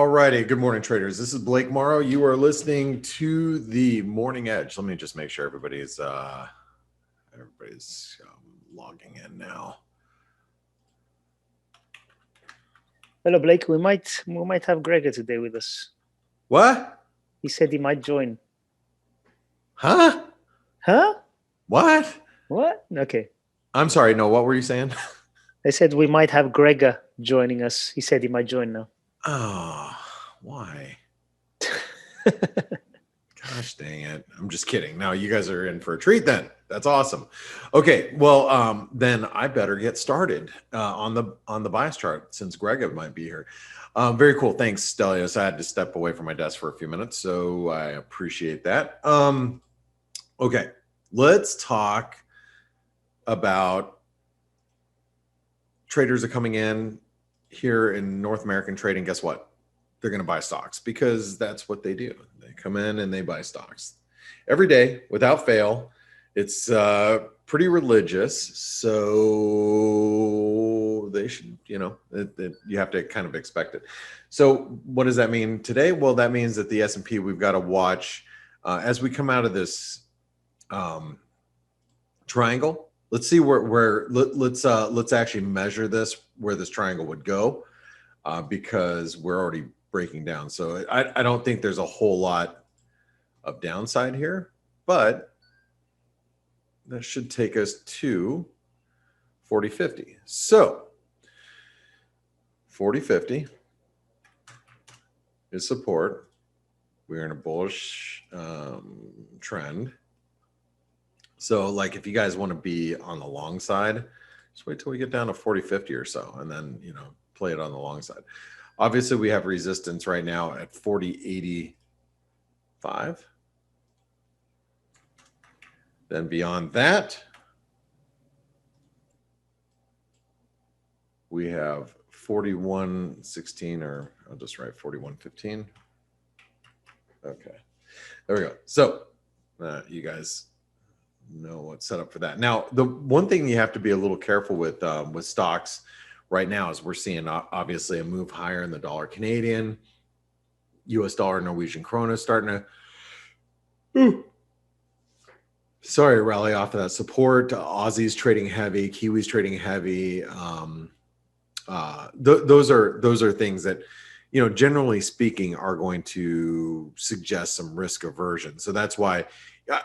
All righty. Good morning, traders. This is Blake Morrow. You are listening to the Morning Edge. Let me just make sure everybody's logging in now. Hello, Blake. We might have Gregor today with us. What? He said he might join. Huh? Huh? What? What? Okay. I'm sorry. No, what were you saying? I said we might have Gregor joining us. He said he might join now. Oh, why? Gosh dang it. I'm just kidding. No, you guys are in for a treat then. That's awesome. Okay, well, then I better get started on the bias chart since Greg might be here. Very cool. Thanks, Stelios. I had to step away from my desk for a few minutes, so I appreciate that. Okay, let's talk about traders are coming in here in North American trading. Guess what? They're going to buy stocks because that's what they do. They come in and they buy stocks every day without fail. It's pretty religious, so they should, you have to kind of expect it. So what does that mean today? Well, that means that the S&P, we've got to watch as we come out of this triangle. Let's see let's actually measure this, where this triangle would go, because we're already breaking down. So I don't think there's a whole lot of downside here, but that should take us to 40.50. So 40.50 is support. We're in a bullish trend. So like if you guys want to be on the long side, just wait till we get down to 40.50 or so, and then, play it on the long side. Obviously, we have resistance right now at 40.85. Then beyond that, we have 41.16, or I'll just write 41.15. Okay, there we go. So you guys know what's set up for that. Now, the one thing you have to be a little careful with stocks right now is we're seeing obviously a move higher in the dollar Canadian, US dollar, Norwegian Krona starting to rally off of that support. Aussies trading heavy, Kiwis trading heavy. Those are things that, generally speaking, are going to suggest some risk aversion. So that's why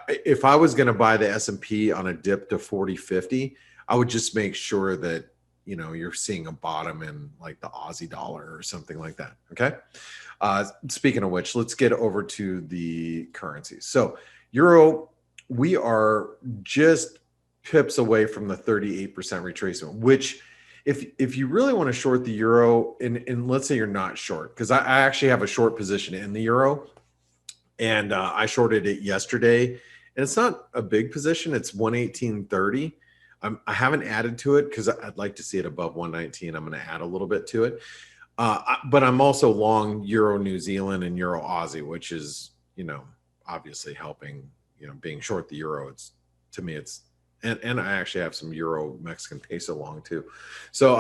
if I was going to buy the S&P on a dip to 40.50, I would just make sure that, you're seeing a bottom in like the Aussie dollar or something like that. Okay. Speaking of which, let's get over to the currencies. So Euro, we are just pips away from the 38% retracement, which if you really want to short the Euro, and let's say you're not short, because I actually have a short position in the Euro, and I shorted it yesterday, and it's not a big position. It's 118.30. I haven't added to it because I'd like to see it above 119. I'm going to add a little bit to it. But I'm also long Euro New Zealand and Euro Aussie, which is, obviously helping, being short the Euro. And I actually have some Euro Mexican peso long too. So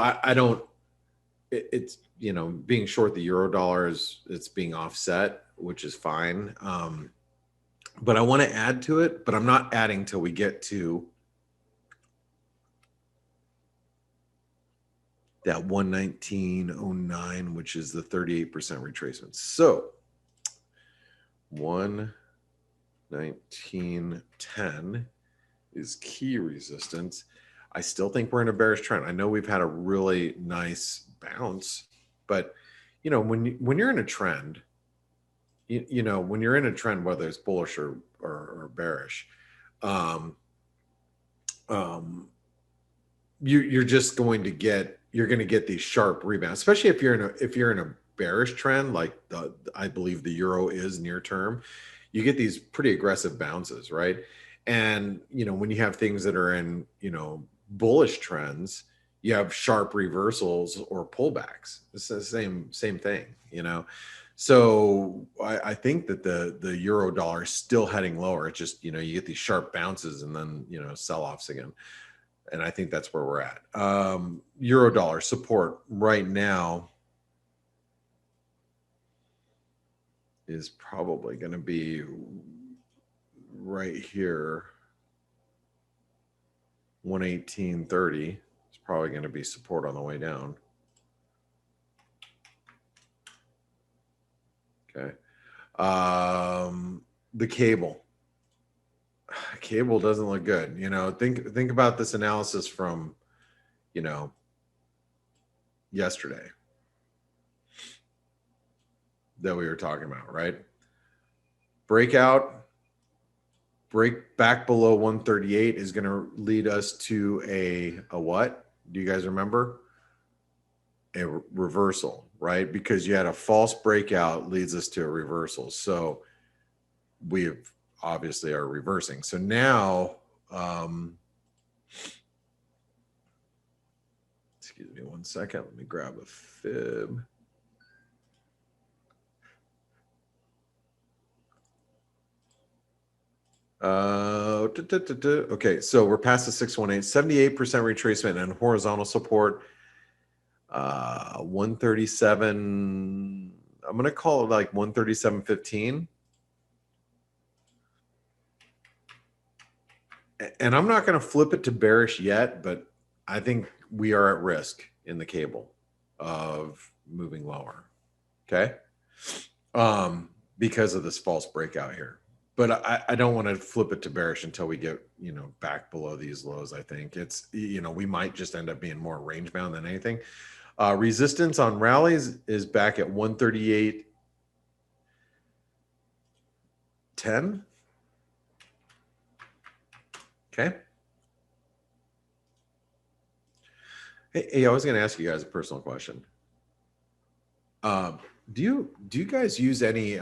it's, being short the Euro dollar it's being offset, which is fine. But I want to add to it, but I'm not adding till we get to that 119.09, which is the 38% retracement. So 119.10 is key resistance. I still think we're in a bearish trend. I know we've had a really nice bounce, but when you're in a trend, when you're in a trend, whether it's bullish or bearish, you're just going to get these sharp rebounds, especially if you're in a bearish trend, like I believe the Euro is near term. You get these pretty aggressive bounces, right? And when you have things that are in bullish trends, you have sharp reversals or pullbacks. It's the same thing, So I think that the Euro dollar is still heading lower. It's just you get these sharp bounces and then sell-offs again. And I think that's where we're at. Euro dollar support right now is probably going to be right here. 118.30 is probably going to be support on the way down. Okay. The cable doesn't look good. You know, think about this analysis from, you know, yesterday that we were talking about, right? Break back below 138 is going to lead us to a what? Do you guys remember? A reversal, right? Because you had a false breakout leads us to a reversal. So we obviously are reversing. So now, excuse me one second. Let me grab a fib. Okay, so we're past the 618, 78% retracement and horizontal support. 137. I'm gonna call it like 137.15. And I'm not gonna flip it to bearish yet, but I think we are at risk in the cable of moving lower. Okay. Because of this false breakout here. But I don't want to flip it to bearish until we get, you know, back below these lows. I think it's, you know, we might just end up being more range bound than anything. Resistance on rallies is back at 138.10. Okay. Hey, I was going to ask you guys a personal question. Do you guys use any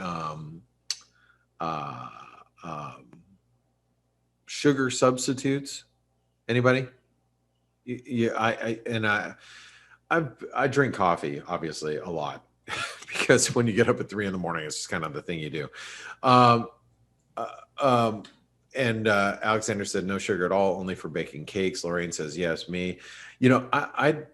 sugar substitutes? Anybody? Yeah, I drink coffee obviously a lot because when you get up at 3 in the morning, it's just kind of the thing you do. Alexander said no sugar at all, only for baking cakes. Lorraine says yes, me. You know, I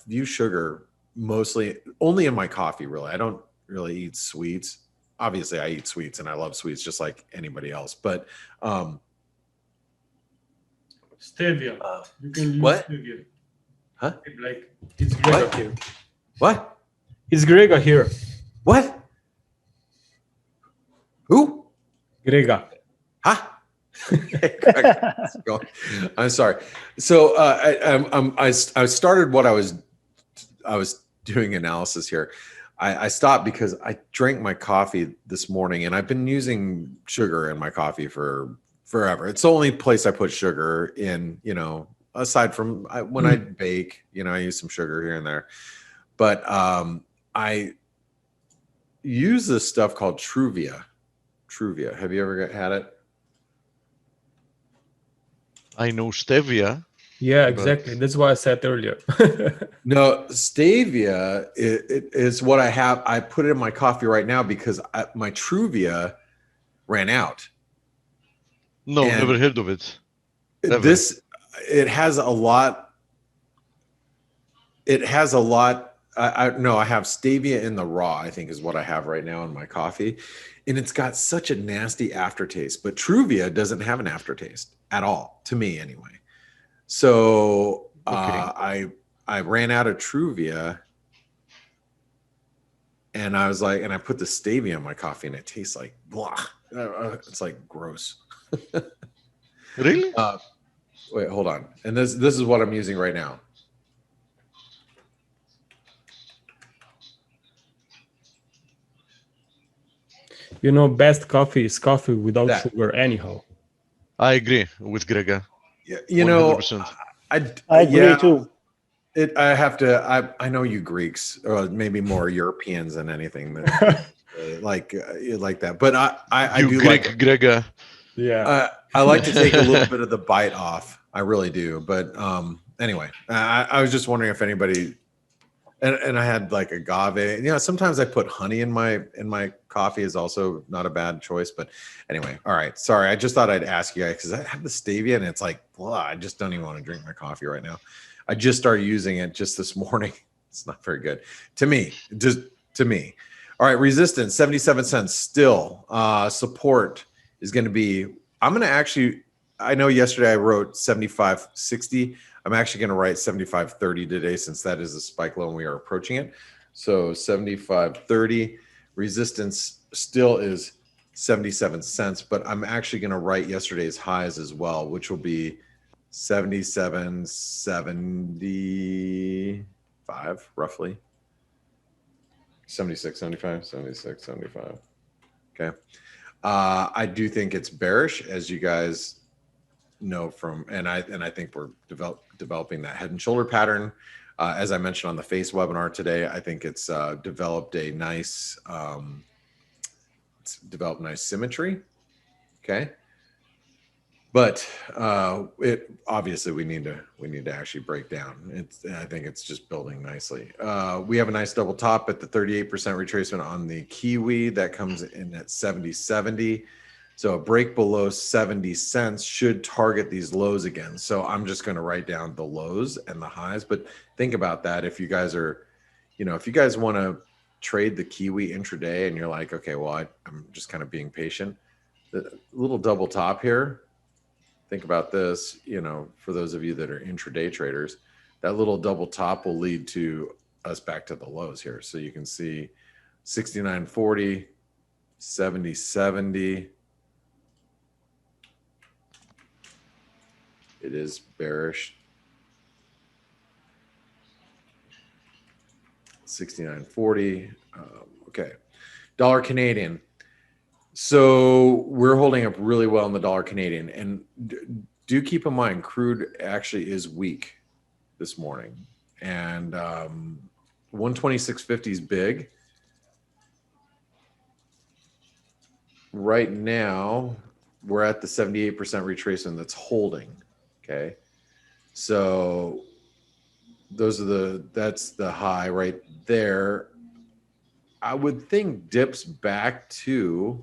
use sugar mostly only in my coffee. Really, I don't really eat sweets. Obviously, I eat sweets and I love sweets just like anybody else. But stevia, you can use what? stevia. Huh? Like it's Gregor here. What? It's Gregor here. What? Who? Gregor. Huh? I'm sorry. So I started what I was doing analysis here. I stopped because I drank my coffee this morning and I've been using sugar in my coffee for forever. It's the only place I put sugar in, you know, aside from when I bake, you know, I use some sugar here and there. But I use this stuff called Truvia. Truvia. Have you ever had it? I know stevia. Yeah, exactly. That's what I said earlier. No, stevia is what I have. I put it in my coffee right now because my Truvia ran out. No, And never heard of it. Ever. It has a lot. It has a lot. I have stevia in the raw, I think is what I have right now in my coffee. And it's got such a nasty aftertaste, but Truvia doesn't have an aftertaste at all, to me anyway. So I ran out of Truvia and I was like, and I put the stevia in my coffee and it tastes like blah. It's like gross. Really? Wait, hold on. And this is what I'm using right now. You know, best coffee is coffee without sugar anyhow. I agree with Gregor. Yeah, you know, 100%. I agree too. I have to. I know you Greeks, or maybe more Europeans than anything, like that. But I do like Gregor. Yeah. I like to take a little bit of the bite off. I really do. But anyway, I was just wondering if anybody. And I had like agave. You know, sometimes I put honey in my coffee is also not a bad choice. But anyway, all right. Sorry, I just thought I'd ask you guys because I have the stevia and it's like, blah, I just don't even want to drink my coffee right now. I just started using it just this morning. It's not very good to me. Just to me. All right, resistance 77 cents still. Support is going to be. I'm going to actually. I know yesterday I wrote 75.60. I'm actually going to write 75.30 today since that is a spike low and we are approaching it. So 75.30. Resistance still is 77 cents, but I'm actually going to write yesterday's highs as well, which will be 77.75 roughly. 76, 75, 76, 75. Okay. I do think it's bearish, as you guys know from, and I think we're developing that head and shoulder pattern. As I mentioned on the FACE webinar today, I think it's developed a nice, nice symmetry. Okay. But it obviously we need to actually break down. I think it's just building nicely. We have a nice double top at the 38% retracement on the Kiwi that comes in at 70.70. So a break below 70 cents should target these lows again. So I'm just going to write down the lows and the highs. But think about that. If you guys are, if you guys want to trade the Kiwi intraday and you're like, okay, well, I'm just kind of being patient. The little double top here. Think about this, for those of you that are intraday traders, that little double top will lead to us back to the lows here. So you can see 69.40, 70.70. It is bearish. 69.40. Okay. Dollar Canadian. So we're holding up really well in the dollar Canadian, and do keep in mind crude actually is weak this morning, and 126.50 is big right now. We're at the 78% retracement that's holding. Okay, so that's the high right there. I would think dips back to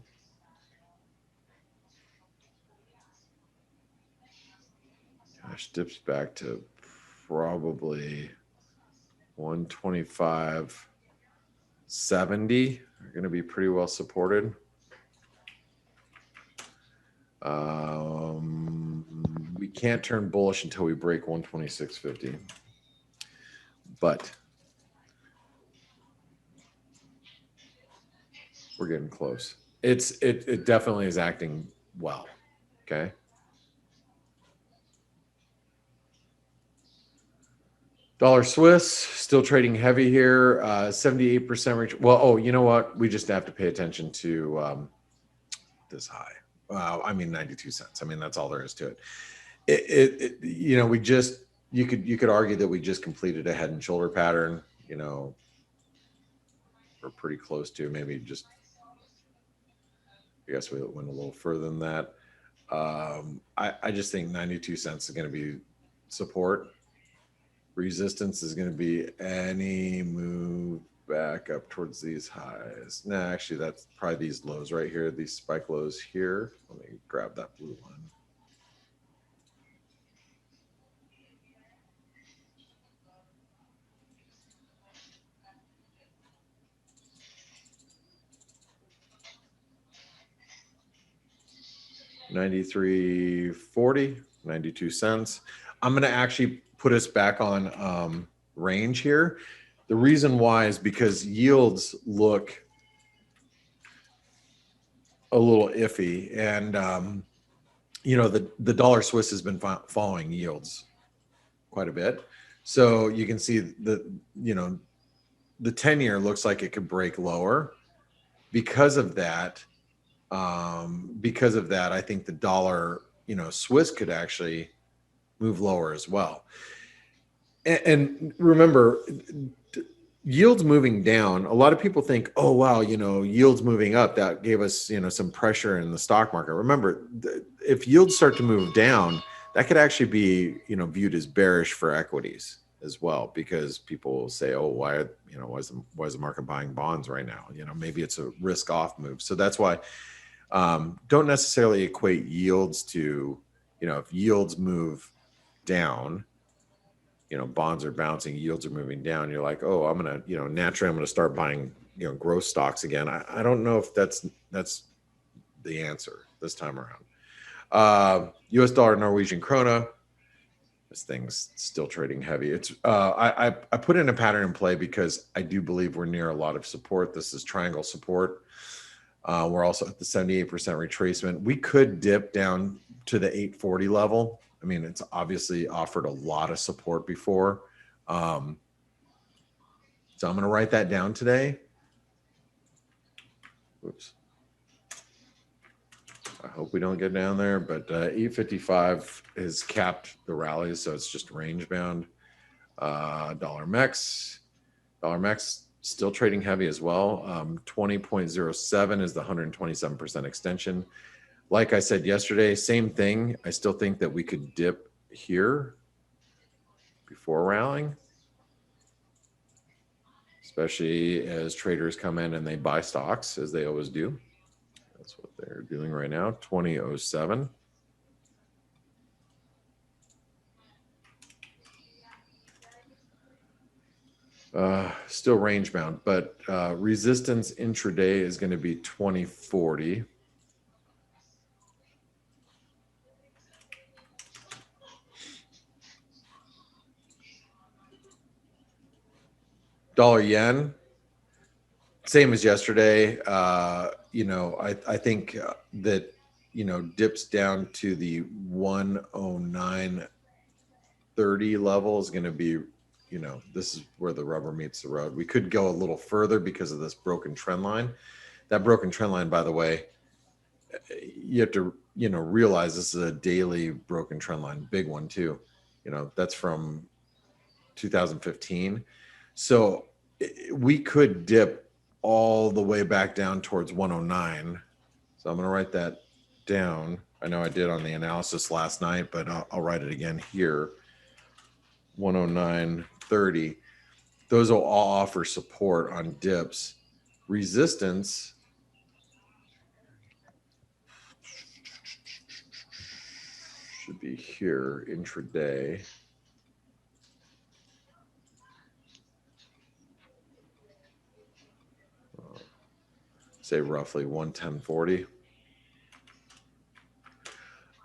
dips back to probably 125.70. Are going to be pretty well supported. We can't turn bullish until we break 126.50, but we're getting close. It definitely is acting well. Okay. Dollar Swiss still trading heavy here, 78% reach. Well, oh, you know what? We just have to pay attention to this high. I mean, 92 cents. I mean, that's all there is to it. You could argue that we just completed a head and shoulder pattern. We're pretty close to maybe just. I guess we went a little further than that. I just think 92 cents is going to be support. Resistance is going to be any move back up towards these highs. No, actually, that's probably these lows right here, these spike lows here. Let me grab that blue one. $93.40, 92 cents. I'm going to actually put us back on range here. The reason why is because yields look a little iffy, and the dollar Swiss has been following yields quite a bit. So you can see the 10-year looks like it could break lower. Because of that, I think the dollar, Swiss could actually move lower as well. And remember, yields moving down, a lot of people think, oh, wow, yields moving up, that gave us, some pressure in the stock market. Remember, if yields start to move down, that could actually be, viewed as bearish for equities as well, because people will say, oh, why is the market buying bonds right now? Maybe it's a risk off move. So that's why don't necessarily equate yields to, if yields move down, bonds are bouncing, yields are moving down. You're like, oh, naturally I'm going to start buying growth stocks again. I don't know if that's the answer this time around. US dollar, Norwegian krona. This thing's still trading heavy. It's I put in a pattern in play because I do believe we're near a lot of support. This is triangle support. We're also at the 78% retracement. We could dip down to the 840 level. I mean, it's obviously offered a lot of support before. So I'm going to write that down today. Oops. I hope we don't get down there, but 855 has capped the rallies, so it's just range bound. Dollar MEX still trading heavy as well. 20.07 is the 127% extension. Like I said yesterday, same thing. I still think that we could dip here before rallying, especially as traders come in and they buy stocks, as they always do. That's what they're doing right now. 2007. Still range bound, but resistance intraday is going to be 2040. Dollar yen, same as yesterday. I think that dips down to the 109.30 level is going to be, this is where the rubber meets the road. We could go a little further because of this broken trend line. That broken trend line, by the way, you have to realize this is a daily broken trend line, big one too. That's from 2015. So we could dip all the way back down towards 109. So I'm going to write that down. I know I did on the analysis last night, but I'll write it again here. 109.30. Those will all offer support on dips. Resistance should be here intraday. Say roughly 110.40.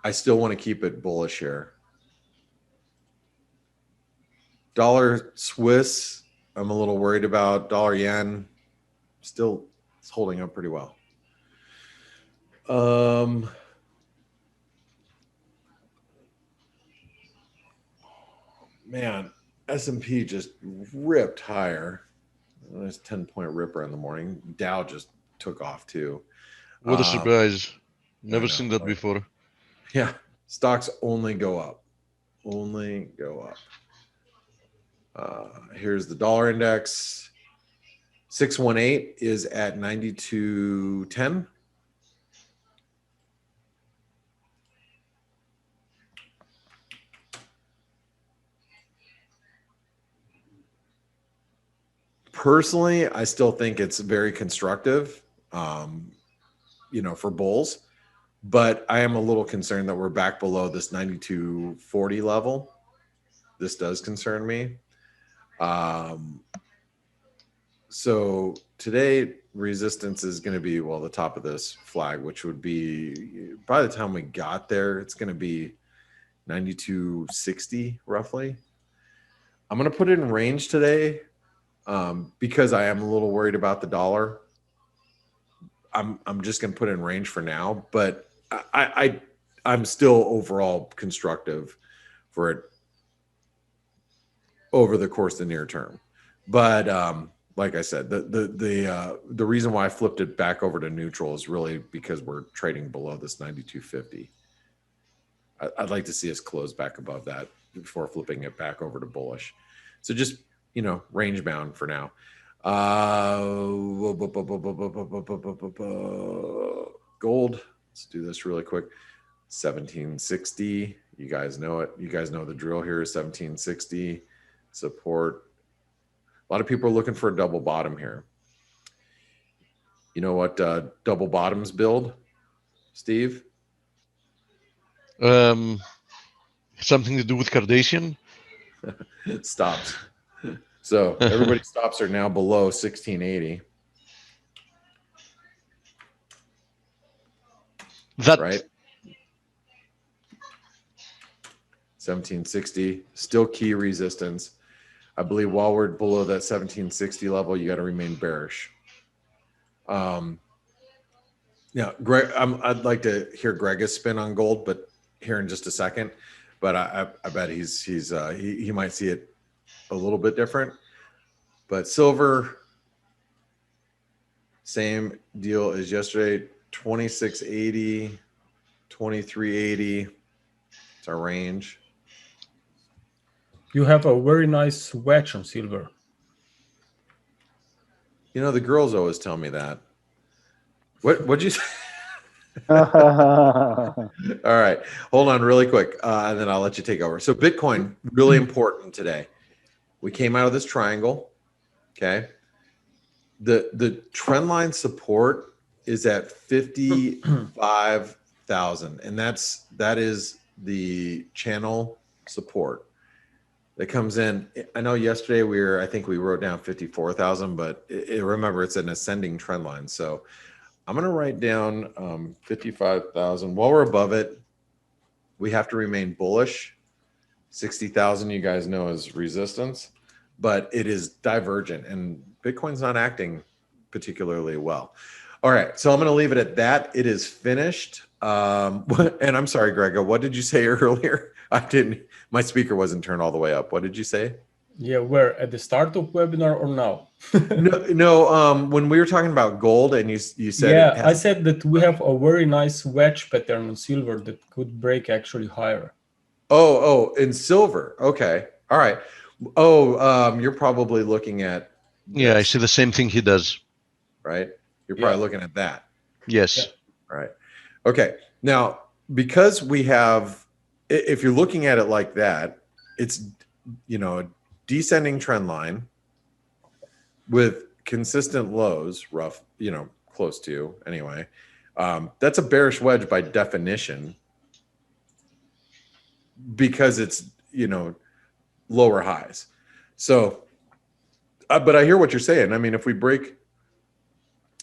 I still want to keep it bullish here. Dollar Swiss, I'm a little worried about. Dollar yen, still it's holding up pretty well. Man, S&P just ripped higher. There's a 10-point ripper in the morning. Dow just took off too. What a surprise. Never seen that before. Yeah, stocks only go up. Only go up. Here's the dollar index. 618 is at 92.10. Personally, I still think it's very constructive, for bulls. But I am a little concerned that we're back below this 92.40 level. This does concern me. So today, resistance is going to be, the top of this flag, which would be, by the time we got there, it's going to be 92.60 roughly. I'm going to put it in range today because I am a little worried about the dollar. I'm just going to put it in range for now, but I'm still overall constructive for it over the course of the near term. But like I said, the reason why I flipped it back over to neutral is really because we're trading below this 92.50. I'd like to see us close back above that before flipping it back over to bullish. So just, range bound for now. Gold. Let's do this really quick. 1760. You guys know it. You guys know the drill here is 1760. Support. A lot of people are looking for a double bottom here. You know what double bottoms build, Steve? Something to do with Kardashian? Stops. So everybody's stops are now below 1680. That right? 1760, still key resistance. I believe while we're below that 1760 level, you got to remain bearish. Yeah, Greg, I'd like to hear Greg's spin on gold, but here in just a second. But I bet he might see it a little bit different. But silver, same deal as yesterday, 2680, 2380. It's our range. You have a very nice wedge on silver. You know, the girls always tell me that. What'd you say? All All right, hold on really quick, and then I'll let you take over. So Bitcoin, really important today. We came out of this triangle, okay? The trend line support is at 55,000, and that is the channel support that comes in. I know yesterday I think we wrote down 54,000, but remember it's an ascending trend line. So I'm going to write down 55,000. While we're above it, we have to remain bullish. 60,000, you guys know, is resistance, but it is divergent, and Bitcoin's not acting particularly well. All right, so I'm going to leave it at that. It is finished. And I'm sorry, Greg, what did you say earlier? My speaker wasn't turned all the way up. What did you say? Yeah, where at the start of webinar or now? No. When we were talking about gold, and you said, yeah, I said that we have a very nice wedge pattern on silver that could break actually higher. Oh, in silver. Okay, all right. Oh, you're probably looking at this, yeah, I see the same thing he does. right? You're probably looking at that. Yes. Yeah. Right. Okay. Now, because we have, if you're looking at it like that, it's, a descending trend line with consistent lows, rough, close to anyway. That's a bearish wedge by definition because it's, lower highs. So, but I hear what you're saying. I mean, if we break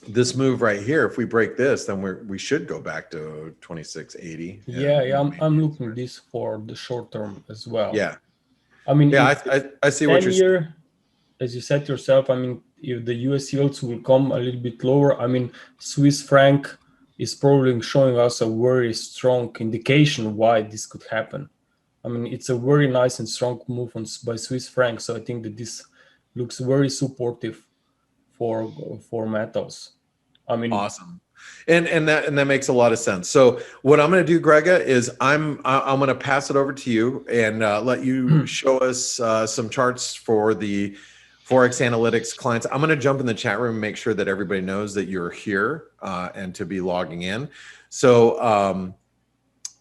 this move right here, if we break this, then we should go back to 2680. Yeah, I'm looking at this for the short term as well. Yeah. I mean, yeah, I see what you're saying. As you said yourself, I mean, if the US yields will come a little bit lower, I mean, Swiss franc is probably showing us a very strong indication why this could happen. I mean, it's a very nice and strong move by Swiss franc, so I think that this looks very supportive for metals. I mean, awesome. And that makes a lot of sense. So what I'm going to do, Grega, is I'm going to pass it over to you and let you show us some charts for the ForexAnalytix clients. I'm going to jump in the chat room and make sure that everybody knows that you're here and to be logging in. So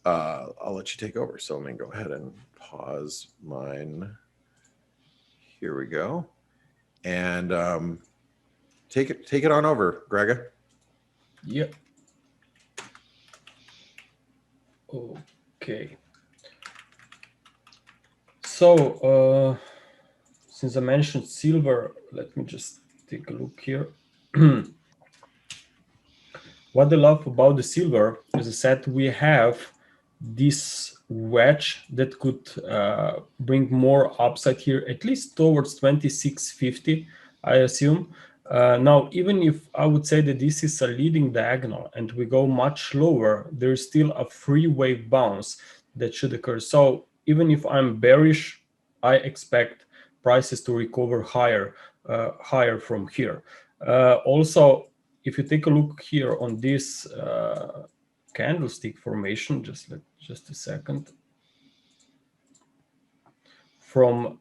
I'll let you take over. So let me go ahead and pause mine. Here we go. And take it on over, Grega. Yep. Okay. So since I mentioned silver, let me just take a look here. What I love about the silver, as I said, we have this wedge that could bring more upside here, at least towards 2650, I assume. Now, even if I would say that this is a leading diagonal and we go much lower, there's still a free wave bounce that should occur. So even if I'm bearish, I expect prices to recover higher from here. Also, if you take a look here on this candlestick formation, just a second. From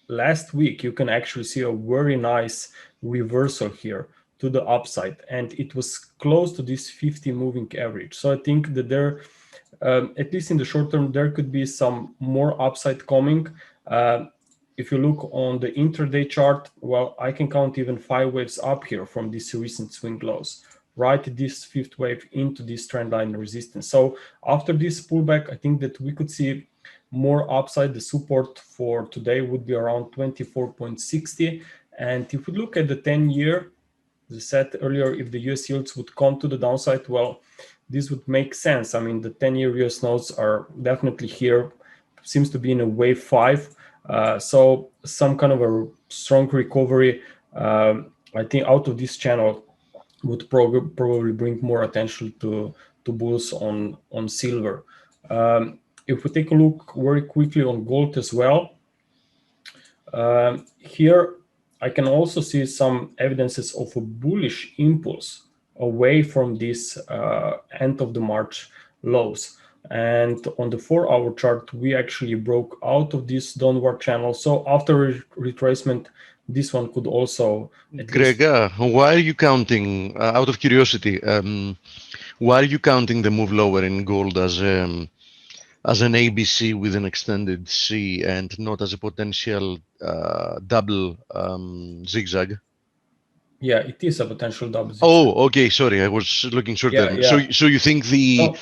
last week, you can actually see a very nice reversal here to the upside, and it was close to this 50 moving average. So I think that there, at least in the short term, there could be some more upside coming. If you look on the intraday chart, well, I can count even 5 waves up here from these recent swing lows, right? This fifth wave into this trend line resistance. So after this pullback, I think that we could see more upside. The support for today would be around 24.60. And if we look at the 10-year, As I said earlier, if the US yields would come to the downside, well, this would make sense. I mean, the 10-year US notes are definitely here, seems to be in a wave 5. So some kind of a strong recovery, I think, out of this channel would probably bring more attention to bulls on silver. If we take a look very quickly on gold as well, here I can also see some evidences of a bullish impulse away from this end of the March lows. And on the 4-hour chart, we actually broke out of this downward channel. So after retracement, this one could also Greg, why are you counting, out of curiosity, why are you counting the move lower in gold as an ABC with an extended C and not as a potential double zigzag? Yeah, it is a potential double zigzag. Oh, okay. Sorry, I was looking short term. Yeah. So you think the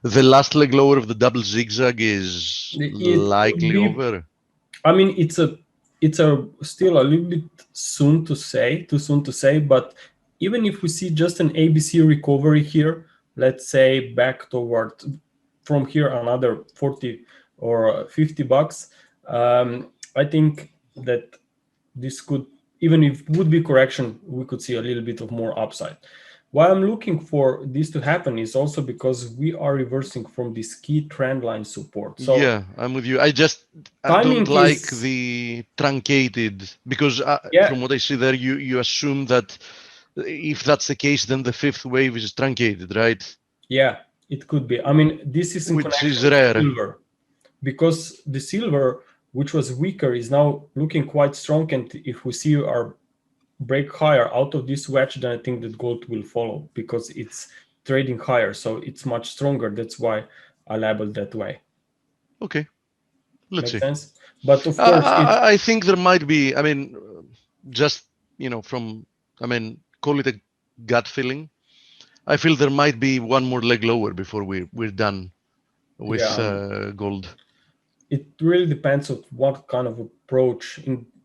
last leg lower of the double zigzag is likely over? I mean, it's still a little bit too soon to say. But even if we see just an ABC recovery here, let's say back toward from here another 40 or 50 bucks, I think that this could, even if it would be correction, we could see a little bit of more upside. Why I'm looking for this to happen is also because we are reversing from this key trend line support. So yeah, I'm with you. I don't like the truncated, because from what I see there, you assume that if that's the case, then the fifth wave is truncated, right? Yeah, it could be. I mean, this is in which is connection rare. with silver, because the silver, which was weaker, is now looking quite strong. And if we see our break higher out of this wedge, then I think that gold will follow because it's trading higher, so it's much stronger. That's why I labeled that way. Okay, let's see. Sense? But of course, I think there might be. I mean, just call it a gut feeling. I feel there might be one more leg lower before we're done with gold. It really depends on what kind of approach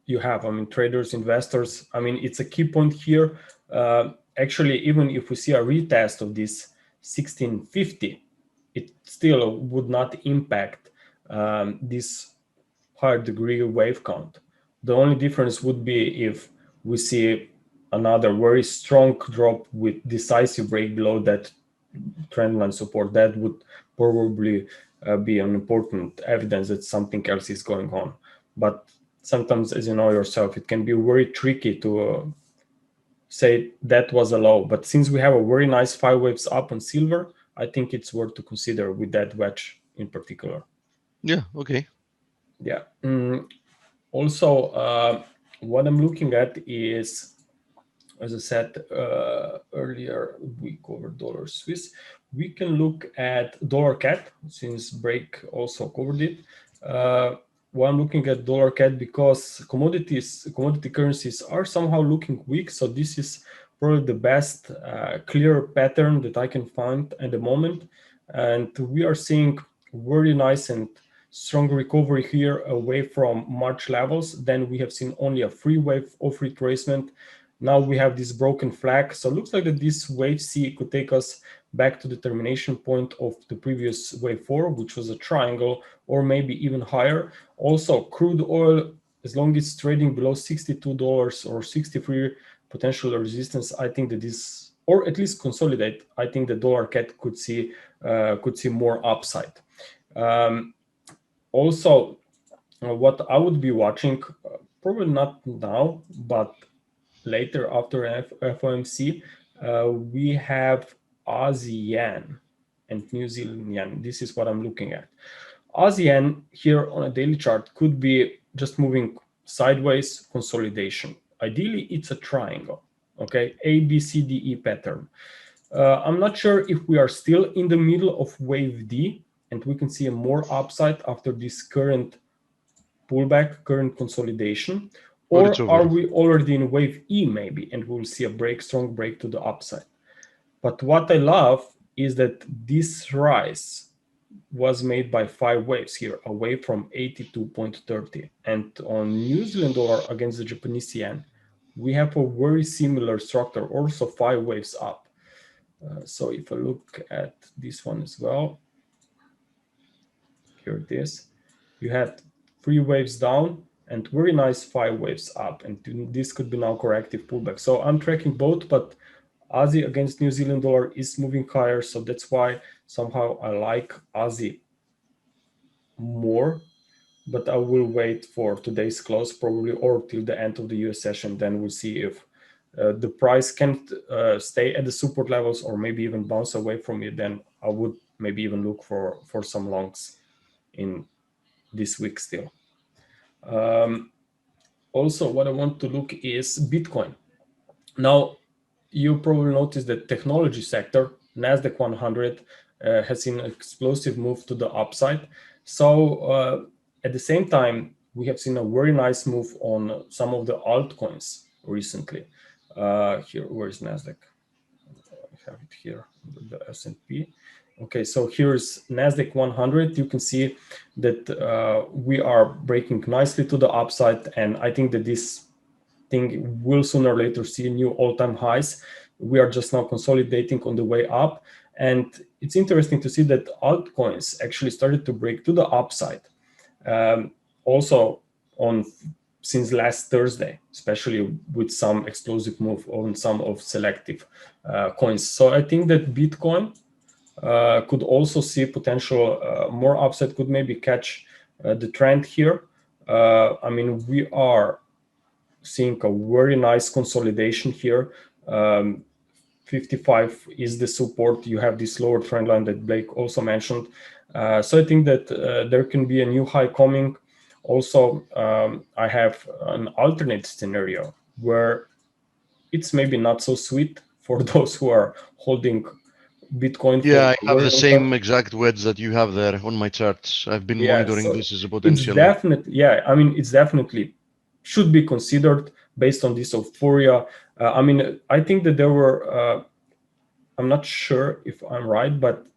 you have. I mean, traders, investors. I mean, it's a key point here. Actually, even if we see a retest of this 1650, it still would not impact this higher degree wave count. The only difference would be if we see another very strong drop with decisive break below that trendline support. That would probably be an important evidence that something else is going on. But sometimes, as you know yourself, it can be very tricky to say that was a low. But since we have a very nice 5 waves up on silver, I think it's worth to consider with that wedge in particular. Yeah, okay. Yeah. Also, what I'm looking at is, as I said earlier, we covered dollar Swiss. We can look at dollar CAD, since Break also covered it. Well, I'm looking at dollar CAD because commodity currencies are somehow looking weak. So this is probably the best clear pattern that I can find at the moment. And we are seeing very nice and strong recovery here away from March levels. Then we have seen only a free wave of retracement. Now we have this broken flag. So it looks like that this wave C could take us back to the termination point of the previous wave 4, which was a triangle, or maybe even higher. Also, crude oil, as long as it's trading below $62 or 63 potential resistance, I think that this, or at least consolidate, I think the dollar CAD could see more upside. Also, what I would be watching, probably not now, but later after FOMC, we have Aussie yen and New Zealand yen. This is what I'm looking at. Aussie yen here on a daily chart could be just moving sideways, consolidation. Ideally, it's a triangle, okay? A, B, C, D, E pattern. I'm not sure if we are still in the middle of wave D and we can see a more upside after this current pullback, current consolidation, or are we already in wave E maybe, and we'll see a strong break to the upside. But what I love is that this rise was made by 5 waves here, away from 82.30. And on New Zealand dollar against the Japanese yen, we have a very similar structure, also 5 waves up. So if I look at this one as well, here it is. You had 3 waves down and very nice 5 waves up, and this could be now corrective pullback. So I'm tracking both, but Aussie against New Zealand dollar is moving higher, so that's why somehow I like Aussie more. But I will wait for today's close probably, or till the end of the US session. Then we'll see if the price can stay at the support levels or maybe even bounce away from it. Then I would maybe even look for some longs in this week still. Also, what I want to look is Bitcoin. Now, you probably noticed that technology sector, NASDAQ 100, has seen an explosive move to the upside. So at the same time, we have seen a very nice move on some of the altcoins recently. Here, where is NASDAQ? I have it here, the S&P. Okay, so here's NASDAQ 100. You can see that we are breaking nicely to the upside, and I think that this thing will sooner or later see new all-time highs. We are just now consolidating on the way up, and it's interesting to see that altcoins actually started to break to the upside. Also since last Thursday, especially with some explosive move on some of selective coins. So I think that Bitcoin could also see potential more upside, could maybe catch the trend here. I mean, we are seeing a very nice consolidation here. 55 is the support. You have this lower trend line that Blake also mentioned. So I think that there can be a new high coming. Also, I have an alternate scenario where it's maybe not so sweet for those who are holding Bitcoin. Yeah, I have the same exact wedge that you have there on my charts. I've been monitoring so this as a potential. It's definitely, yeah, I mean, it's definitely should be considered based on this euphoria. I mean, I think that there were, I'm not sure if I'm right, but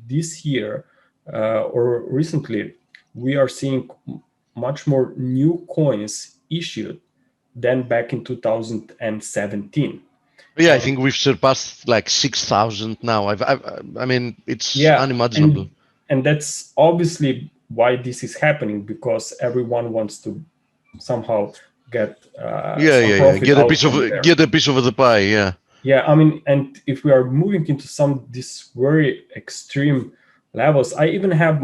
this year or recently, we are seeing much more new coins issued than back in 2017. Yeah, I think we've surpassed like 6,000 now. I mean, it's unimaginable. And that's obviously why this is happening, because everyone wants to somehow get get a piece of the pie. Yeah, I mean, and if we are moving into this very extreme levels, I even have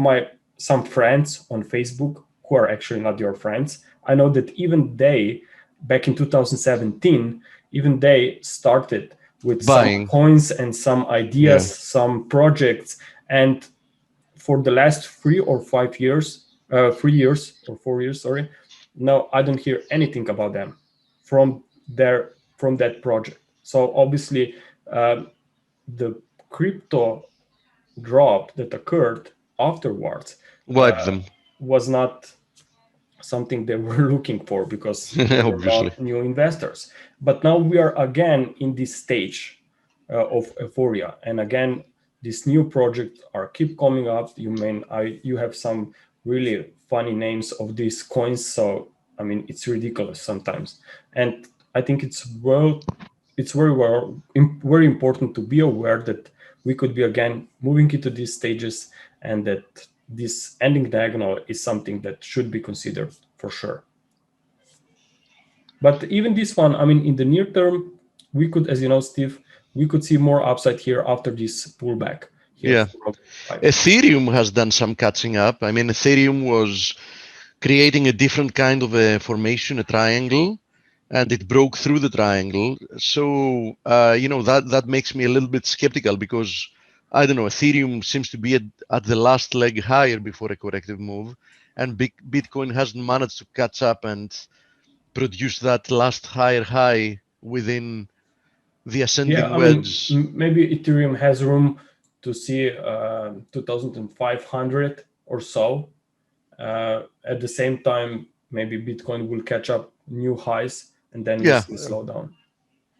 some friends on Facebook who are actually not your friends. I know that even they, back in 2017, even they started with some coins and some ideas, some projects, and for the last 3 or 4 years, sorry, now I don't hear anything about them from that project. So obviously, the crypto drop that occurred afterwards was not something they were looking for, because they were not new investors. But now we are again in this stage of euphoria, and again these new projects keep coming up. You have some really funny names of these coins, so I mean, it's ridiculous sometimes. And I think it's very important to be aware that we could be again moving into these stages, and that this ending diagonal is something that should be considered for sure. But even this one, I mean, in the near term, we could, as you know, Steve, we could see more upside here after this pullback. Ethereum has done some catching up. I mean, Ethereum was creating a different kind of a formation, a triangle, and it broke through the triangle. So, that makes me a little bit skeptical, because, I don't know, Ethereum seems to be at the last leg higher before a corrective move, and Bitcoin hasn't managed to catch up and produce that last higher high within the ascending wedge. Maybe Ethereum has room to see 2,500 or so. At the same time, maybe Bitcoin will catch up new highs, and then we see slow down.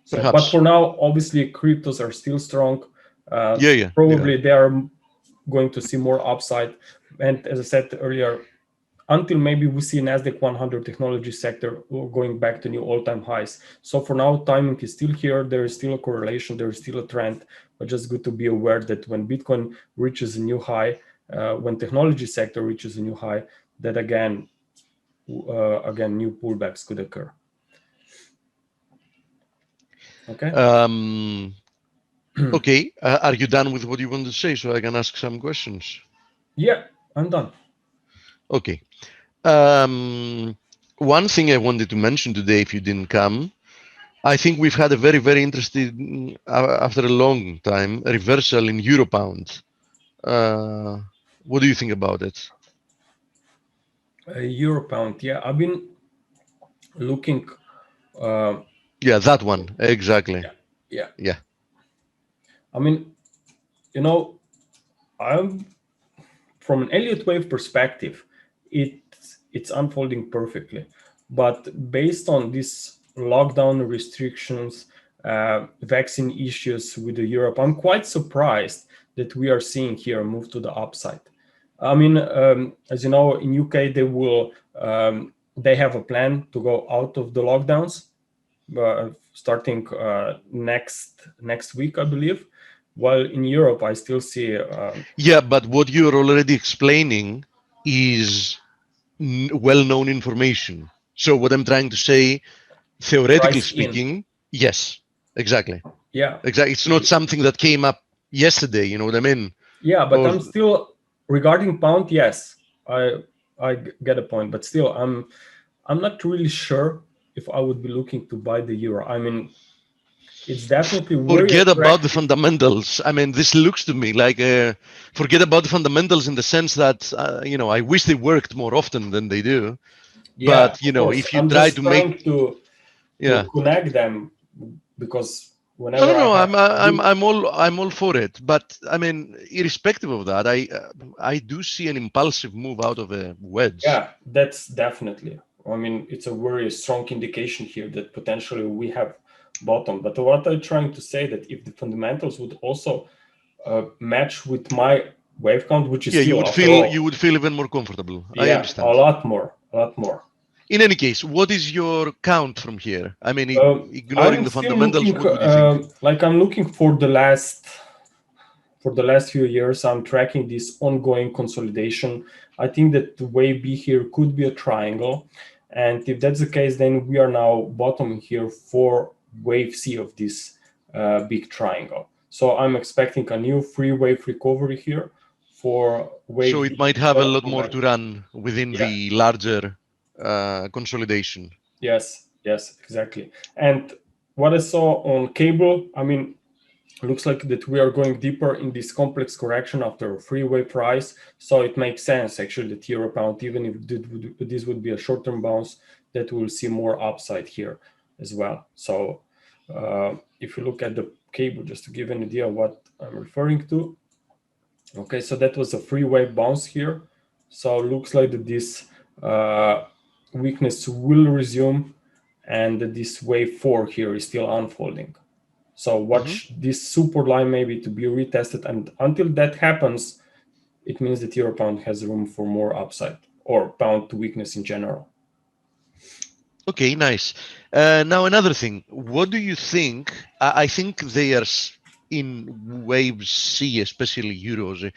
So, but for now, obviously, cryptos are still strong. Probably they are going to see more upside. And as I said earlier, until maybe we see Nasdaq 100 technology sector going back to new all-time highs. So for now, timing is still here. There is still a correlation. There is still a trend, but just good to be aware that when Bitcoin reaches a new high, when technology sector reaches a new high, that again, new pullbacks could occur. Okay. Okay. Are you done with what you want to say, so I can ask some questions? Yeah, I'm done. Okay. One thing I wanted to mention today, if you didn't come, I think we've had a very, very interesting, after a long time, reversal in euro pound. What do you think about it? Euro pound. Yeah, I've been looking. Yeah, that one exactly. Yeah. I mean, I'm from an Elliott wave perspective, it's unfolding perfectly. But based on these lockdown restrictions, vaccine issues with Europe, I'm quite surprised that we are seeing here a move to the upside. I mean, as you know, in UK they have a plan to go out of the lockdowns starting next week, I believe. While in Europe, I still see. Yeah, but what you're already explaining is well-known information. So what I'm trying to say, theoretically speaking, yes, exactly. Yeah, exactly. It's not something that came up yesterday. You know what I mean? Yeah, but I'm still regarding pound. Yes, I get a point, but still, I'm not really sure if I would be looking to buy the euro. I mean, it's definitely forget about the fundamentals. I mean, this looks to me like forget about the fundamentals in the sense that I wish they worked more often than they do. Yeah, but if you I'm try just to trying make to connect them, because whenever no, I'm all for it. But I mean, irrespective of that, I do see an impulsive move out of a wedge. Yeah, that's definitely. I mean, it's a very strong indication here that potentially we have bottom. But what I'm trying to say, that if the fundamentals would also match with my wave count, which is still, you would feel even more comfortable. Yeah, I understand. a lot more. In any case, what is your count from here? I mean, ignoring the fundamentals, looking, what would you think? like I'm looking for the last few years. I'm tracking this ongoing consolidation. I think that the wave B here could be a triangle, and if that's the case, then we are now bottoming here for wave C of this big triangle. So I'm expecting a new free wave recovery here for wave. So it might have a lot more to run within the larger consolidation. Yes, exactly. And what I saw on cable, I mean, looks like that we are going deeper in this complex correction after a free wave rise. So it makes sense actually that euro pound, even if this would be a short-term bounce, that we'll see more upside here as well. So if you look at the cable, just to give an idea of what I'm referring to. Okay, so that was a free wave bounce here. So it looks like that this weakness will resume, and this wave 4 here is still unfolding. So watch this support line maybe to be retested, and until that happens, it means that euro pound has room for more upside, or pound to weakness in general. Okay, nice. Now another thing, what do you think? I think they are in wave C, especially euros,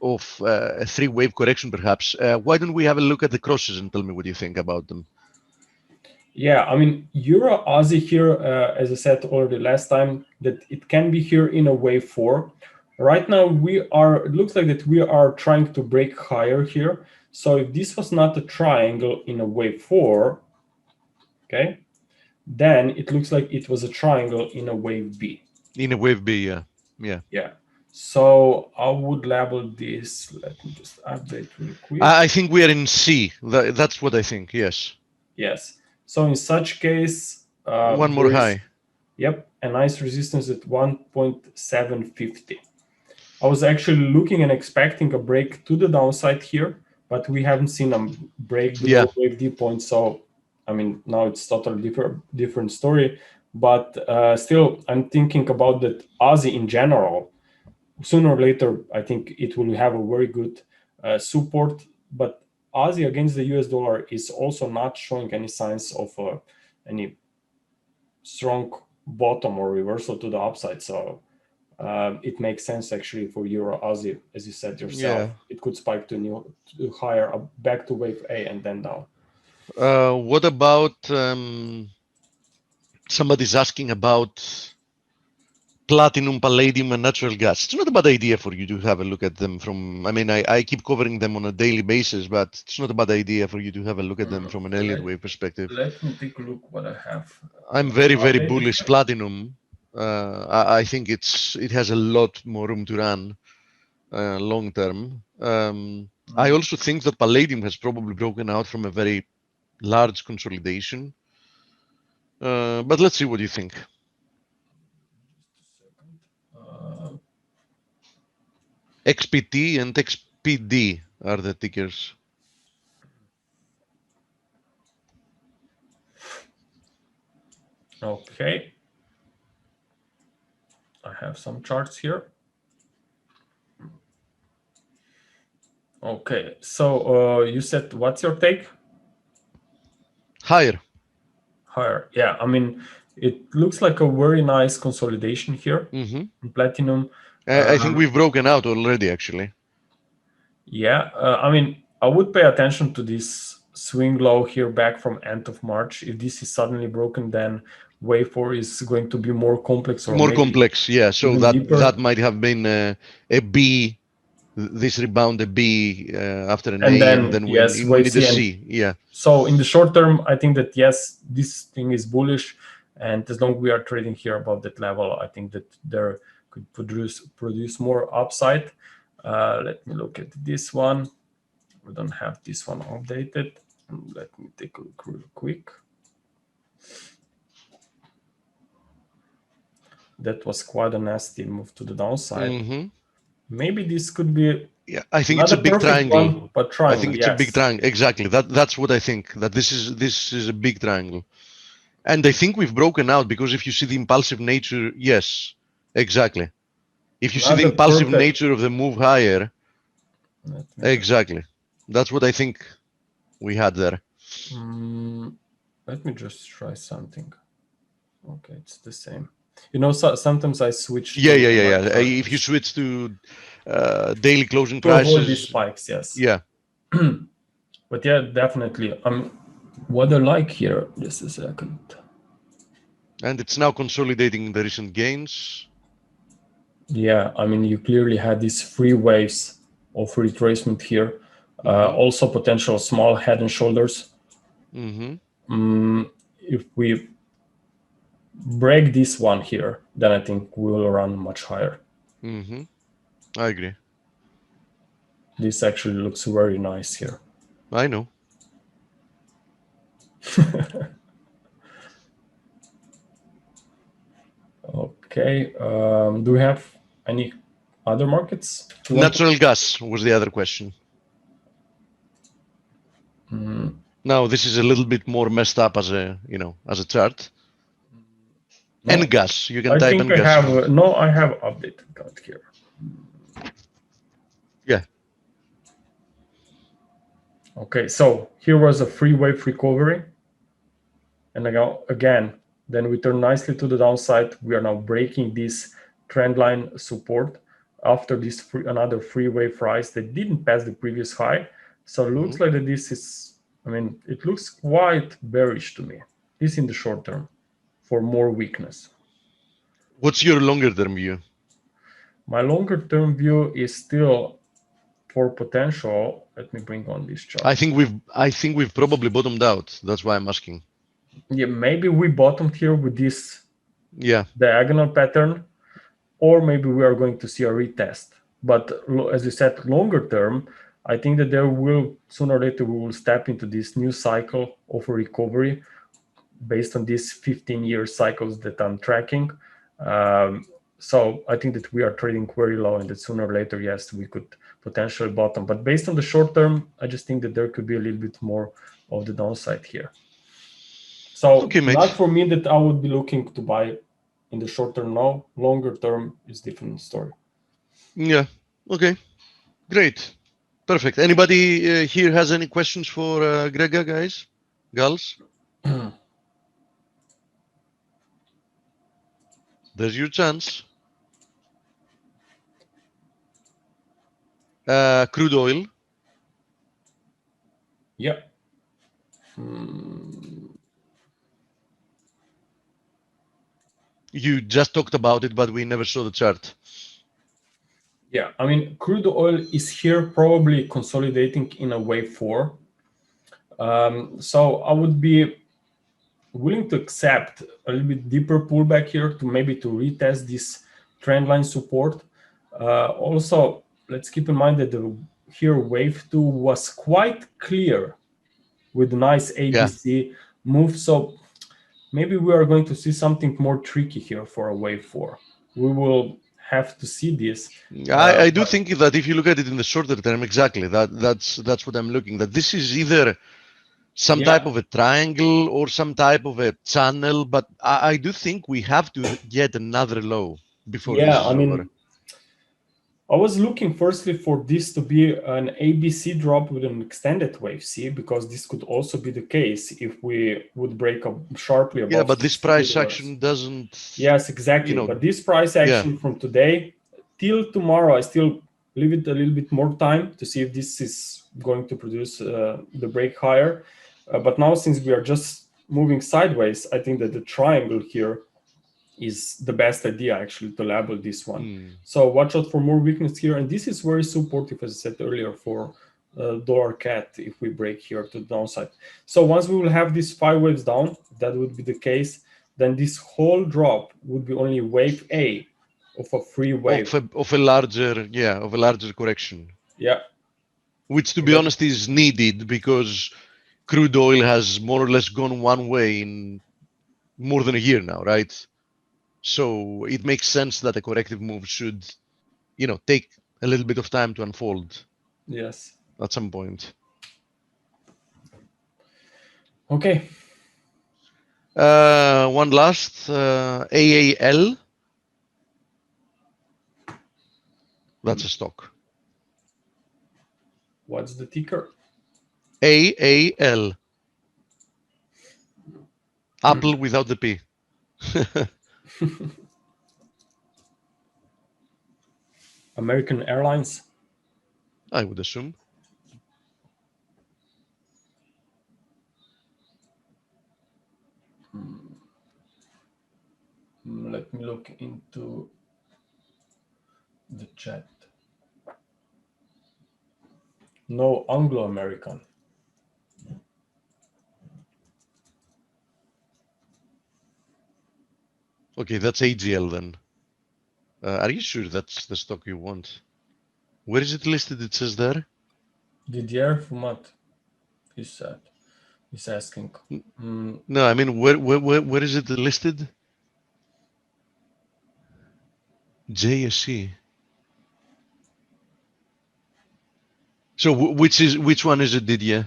of a 3-wave correction perhaps. Why don't we have a look at the crosses and tell me what you think about them? Yeah, I mean, Euro Aussie here, as I said already last time, that it can be here in a wave 4. Right now, it looks like that we are trying to break higher here. So if this was not a triangle in a wave 4, okay, then it looks like it was a triangle in a wave B. In a wave B, yeah. So I would label this. Let me just update real quick. I think we are in C. That's what I think. Yes. Yes. So in such case, one more high. Yep, a nice resistance at 1.750. I was actually looking and expecting a break to the downside here, but we haven't seen a break below wave D point. So, I mean, now it's totally different story. But still, I'm thinking about that Aussie in general. Sooner or later, I think it will have a very good support. But Aussie against the US dollar is also not showing any signs of any strong bottom or reversal to the upside. So it makes sense actually for Euro Aussie, as you said yourself. Yeah. It could spike to higher, back to wave A and then down. What about somebody's asking about platinum, palladium, and natural gas? It's not a bad idea for you to have a look at them from. I mean, I keep covering them on a daily basis, but it's not a bad idea for you to have a look at them from an Elliott wave perspective. Let me take a look what I have. I'm very, very bullish platinum. I think it has a lot more room to run long term. I also think that palladium has probably broken out from a very large consolidation. But let's see what you think. XPT and XPD are the tickers. Okay. I have some charts here. Okay, so you said what's your take? Higher. Higher, yeah. I mean, it looks like a very nice consolidation here in platinum. I think we've broken out already, actually. Yeah, I mean, I would pay attention to this swing low here back from end of March. If this is suddenly broken, then wave 4 is going to be more complex. Or more complex, yeah. So that might have been a B, this rebound a B after an A, and then we need a C. Yeah. So in the short term, I think that yes, this thing is bullish, and as long as we are trading here above that level, I think that there could produce more upside. Let me look at this one. We don't have this one updated. Let me take a look real quick. That was quite a nasty move to the downside. Maybe this could be. Yeah, I think it's a big triangle. But triangle, I think it's a big triangle. Exactly. That's what I think. That this is a big triangle, and I think we've broken out because if you see the impulsive nature, yes, exactly. If you see the impulsive nature of the move higher, exactly. That's what I think we had there. Let me just try something. Okay, it's the same. You know, sometimes I switch. Yeah. If you switch to daily closing prices, avoid these spikes, yes. Yeah. But yeah, definitely. What I like here, just a second. And it's now consolidating the recent gains. Yeah, I mean, you clearly had these 3 waves of retracement here. Also potential small head and shoulders. If we break this one here, then I think we will run much higher. I agree. This actually looks very nice here. I know. Okay. Do we have any other markets? Natural gas was the other question. Now this is a little bit more messed up as a chart. No, and gas, you can type in gas. I have updated that here. Yeah. Okay, so here was a 3-wave recovery, and again, then we turn nicely to the downside. We are now breaking this trend line support after this another 3-wave rise that didn't pass the previous high. So it looks like that this is, I mean, it looks quite bearish to me. This in the short term for more weakness. What's your longer term view? My longer term view is still for potential. Let me bring on this chart. I think we've probably bottomed out. That's why I'm asking. Yeah, maybe we bottomed here with this diagonal pattern, or maybe we are going to see a retest. But as you said, longer term, I think that there will sooner or later we will step into this new cycle of a recovery based on these 15-year cycles that I'm tracking. So I think that we are trading very low, and that sooner or later, yes, we could potentially bottom. But based on the short term, I just think that there could be a little bit more of the downside here. So not for me that I would be looking to buy in the short term now. Longer term is different story. Yeah. Okay. Great. Perfect. Anybody here has any questions for Gregor, guys? Gals? There's your chance. Crude oil. Yeah. You just talked about it, but we never saw the chart. Yeah, I mean, crude oil is here probably consolidating in a wave 4. So I would be willing to accept a little bit deeper pullback here to retest this trend line support. Also, let's keep in mind that here wave 2 was quite clear with nice ABC move. So maybe we are going to see something more tricky here for a wave 4. We will have to see this. I do think that if you look at it in the shorter term, exactly that's what I'm looking at. This is either some type of a triangle or some type of a channel, but I do think we have to get another low before this is over. I was looking firstly for this to be an ABC drop with an extended wave C, because this could also be the case if we would break up sharply above. Yeah, but this price action doesn't. Yes, exactly. But this price action from today till tomorrow, I still leave it a little bit more time to see if this is going to produce the break higher. But now, since we are just moving sideways, I think that the triangle here is the best idea actually to label this one. So watch out for more weakness here, and this is very supportive, as I said earlier, for dollar CAD if we break here to the downside. So once we will have these 5 waves down, if that would be the case, then this whole drop would be only wave A of a free wave of a larger correction. Yeah, which to be honest is needed, because crude oil has more or less gone one way in more than a year now, right? So it makes sense that a corrective move should, take a little bit of time to unfold. Yes. At some point. Okay. One last, AAL. That's a stock. What's the ticker? AAL. Apple without the P. American Airlines? I would assume. Let me look into the chat. No, Anglo-American. Okay, that's AGL then. Are you sure that's the stock you want? Where is it listed? It says there. Didier Fumat, he said. He's asking. No, I mean, where is it listed? JSE. So which one is it, Didier?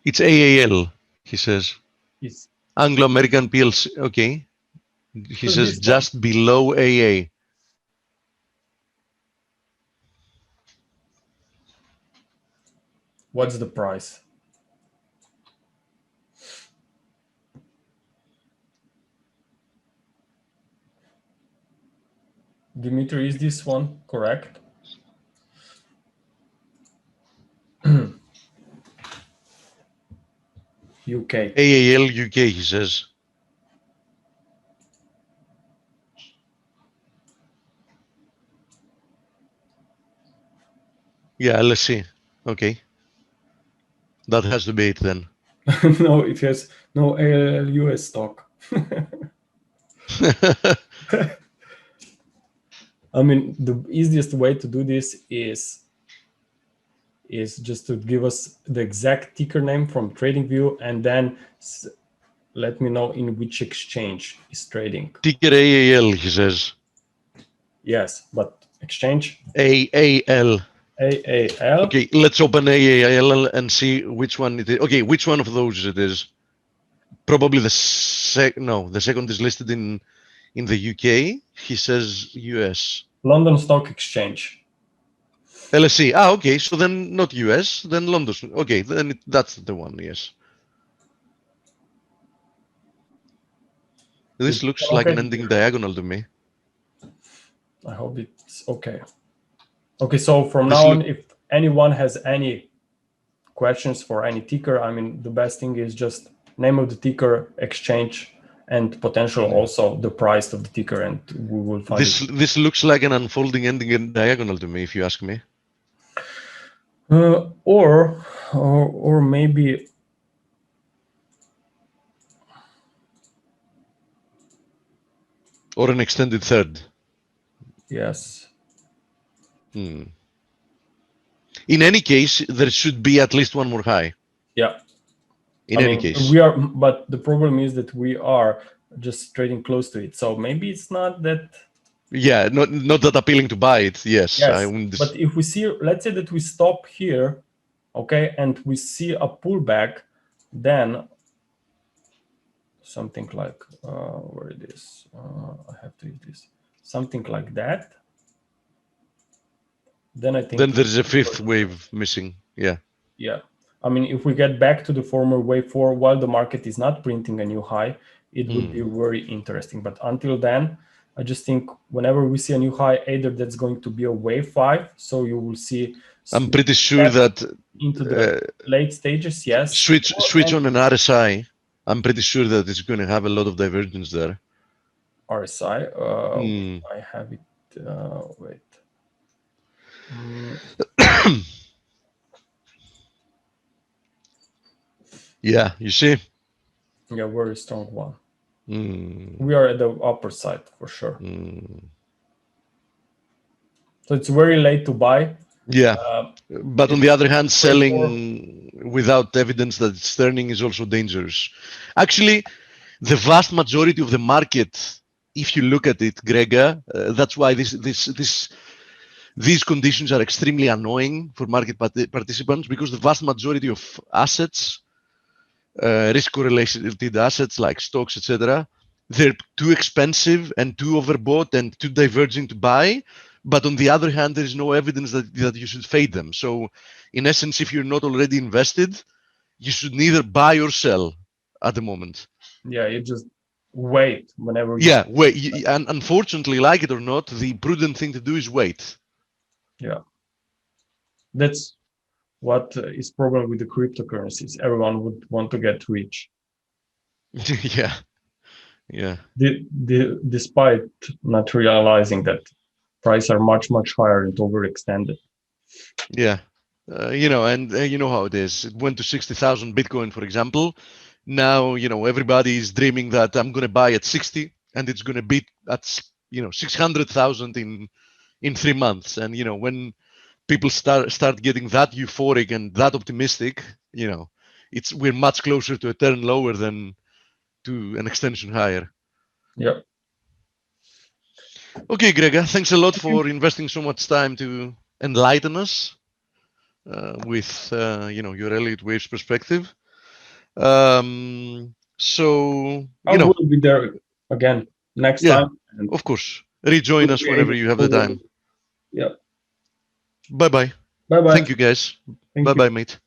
It's AAL, he says. Yes. Anglo-American PLC. Okay. He says just below AA. What's the price? Dimitri, is this one correct? UK. AAL UK, he says. Yeah, let's see. Okay. That has to be it then. No, it has no AAL US stock. I mean, the easiest way to do this is just to give us the exact ticker name from TradingView, and then let me know in which exchange is trading. Ticker AAL, he says. Yes, but exchange? AAL. AAL. Okay, let's open AAL and see which one it is. Okay, which one of those it is? Probably the second is listed in In the UK, he says US. London Stock Exchange. LSE. Ah, okay. So then not US, then London. Okay, then that's the one. Yes. This looks like an Okay. ending diagonal to me. I hope it's okay. Okay, so from This now on, if anyone has any questions for any ticker, I mean, the best thing is just name of the ticker, exchange, and potential also the price of the ticker, and we will find it. This looks like an unfolding ending diagonal to me, if you ask me. Or maybe Or an extended third. yes. In any case, there should be at least one more high. Yeah. In any case. We are, but the problem is that we are just trading close to it. So maybe it's not that. Yeah, not that appealing to buy it. Yes. Yes. But if we see, let's say that we stop here, okay, and we see a pullback, then something like where it is. I have to use this. Something like that. Then I think. Then there's a fifth wave missing. Yeah. Yeah. I mean, if we get back to the former wave 4 while the market is not printing a new high, it would be very interesting. But until then, I just think whenever we see a new high, either that's going to be a wave 5, so you will see. I'm pretty sure that into the late stages, yes. Switch on an RSI. I'm pretty sure that it's going to have a lot of divergence there. RSI. I have it. Wait. Yeah, you see. Yeah, very strong one. We are at the upper side for sure. So it's very late to buy. Yeah, but on the other hand, selling without evidence that it's turning is also dangerous. Actually, the vast majority of the market, if you look at it, Gregor, that's why these conditions are extremely annoying for market participants, because the vast majority of assets, risk correlated assets like stocks, etc., they're too expensive and too overbought and too diverging to buy. But on the other hand, there is no evidence that you should fade them. So in essence, if you're not already invested, you should neither buy or sell at the moment. Yeah, you just wait whenever. Wait. And unfortunately, like it or not, the prudent thing to do is wait. Yeah. That's what is problem with the cryptocurrencies. Everyone would want to get rich. Yeah. Despite not realizing that prices are much higher and overextended. Yeah. You know how it is. It went to 60,000 Bitcoin, for example. Now, everybody is dreaming that I'm going to buy at 60 and it's going to be at, 600,000 in 3 months. And, when people start getting that euphoric and that optimistic, we're much closer to a turn lower than to an extension higher. Yeah. Okay, Gregor, thanks a lot for investing so much time to enlighten us with your Elliott Waves perspective. So I will be there again next time. And of course, rejoin us whenever you have the time. Yeah. Bye-bye. Bye-bye. Thank you, guys. Bye-bye, mate.